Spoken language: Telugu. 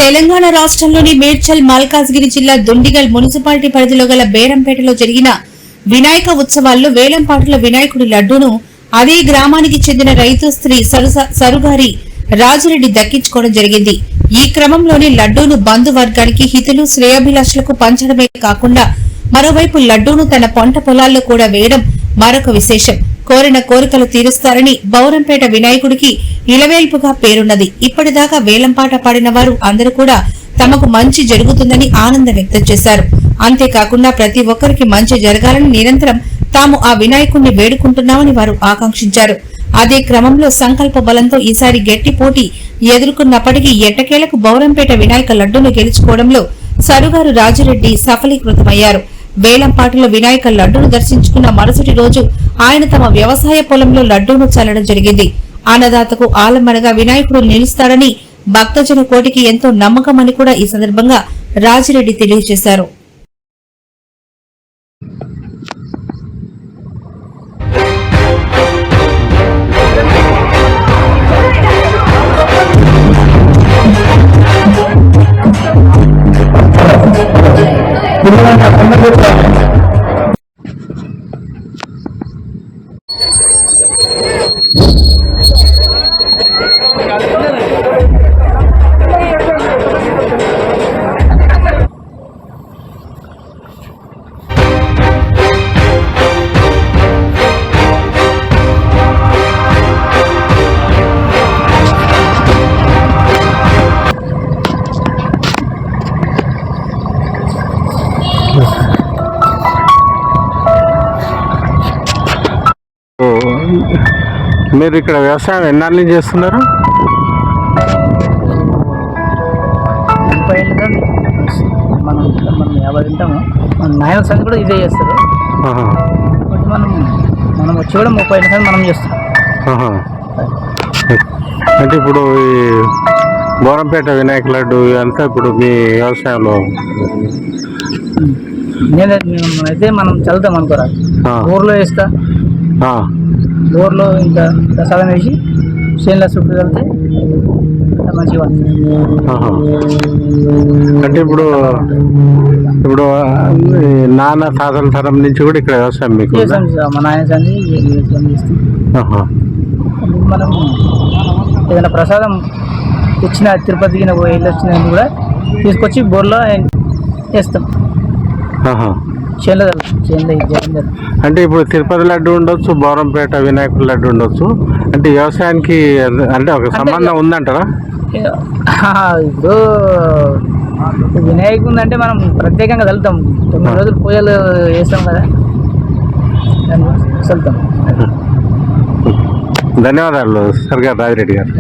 తెలంగాణ రాష్ట్రంలోని మేడ్చల్ మల్కాజ్గిరి జిల్లా దుండిగల్ మున్సిపాలిటీ పరిధిలో గల బేరంపేటలో జరిగిన వినాయక ఉత్సవాల్లో వేలంపాటల వినాయకుడి లడ్డూను అదే గ్రామానికి చెందిన రైతు స్త్రీ సరుగారి రాజిరెడ్డి దక్కించుకోవడం జరిగింది. ఈ క్రమంలోనే లడ్డూను బంధువర్గానికి హితులు శ్రేయాభిలాషులకు పంచడమే కాకుండా మరోవైపు లడ్డూను తన పంట పొలాల్లో కూడా వేయడం మరొక విశేషం. కోరిన కోరికలు తీరుస్తారని బౌరంపేట వినాయకుడికి ఇలవేల్పుగా పేరున్నది. ఇప్పటిదాకా వేలంపాట పాడిన వారు అందరూ కూడా తమకు మంచి జరుగుతుందని ఆనందం వ్యక్తం చేశారు. అంతేకాకుండా ప్రతి ఒక్కరికి మంచి జరగాలని నిరంతరం తాము ఆ వినాయకుడిని వేడుకుంటున్నామని వారు ఆకాంక్షించారు. అదే క్రమంలో సంకల్ప బలంతో ఈసారి గట్టి పోటీ ఎదుర్కొన్నప్పటికీ ఎట్టకేలకు బౌరంపేట వినాయక లడ్డూను గెలుచుకోవడంలో సరుగారు రాజిరెడ్డి సఫలీకృతమయ్యారు. వేలంపాటలో వినాయక లడ్డూను దర్శించుకున్న మరుసటి రోజు ఆయన తమ వ్యవసాయ పొలంలో లడ్డూను చల్లడం జరిగింది. అన్నదాతకు ఆలంబనగా వినాయకుడు నిలుస్తాడని భక్తజన కోటికి ఎంతో నమ్మకమని కూడా ఈ సందర్భంగా రాజిరెడ్డి తెలియజేశారు. మీరు ఇక్కడ వ్యవసాయం ఎన్నాళ్ళు చేస్తున్నారు? 30 ఏళ్ళుగా మనం 50 తింటాము. మన నాయన సంగతి కూడా ఇదే చేస్తారు. మనం వచ్చి కూడా 30 ఏళ్ళ మనం చేస్తాం. అంటే ఇప్పుడు ఈ బోరంపేట వినాయక లడ్డు అంతా ఇప్పుడు మీ వ్యవసాయంలో అయితే మనం చల్లుతాం అనుకోరా, ఊర్లో వేస్తా, ఊర్లో ఇంత ప్రసాదం వేసి చేనుల చుట్టూ వెళ్తే మంచిగా. అంటే ఇప్పుడు నాన్న తాతల తరం నుంచి కూడా ఇక్కడ వ్యవసాయం మీకు? మా నాయన సంది చేస్తాం. మనం ఏదైనా ప్రసాదం ఇచ్చిన తిరుపతికి వెళ్ళి వచ్చిన కూడా తీసుకొచ్చి బోర్లో వేస్తాం. అంటే ఇప్పుడు తిరుపతి లడ్డు ఉండొచ్చు, బౌరంపేట వినాయకుడి లడ్డు ఉండొచ్చు. అంటే వ్యవసాయానికి అంటే ఒక సంబంధం ఉందంటారా? ఇప్పుడు వినాయకుడు ఉందంటే మనం ప్రత్యేకంగా వెళ్తాం. 9 రోజులు పూజలు చేస్తాం కదా, వెళ్తాం. ధన్యవాదాలు సర్గారు రాజిరెడ్డి గారు.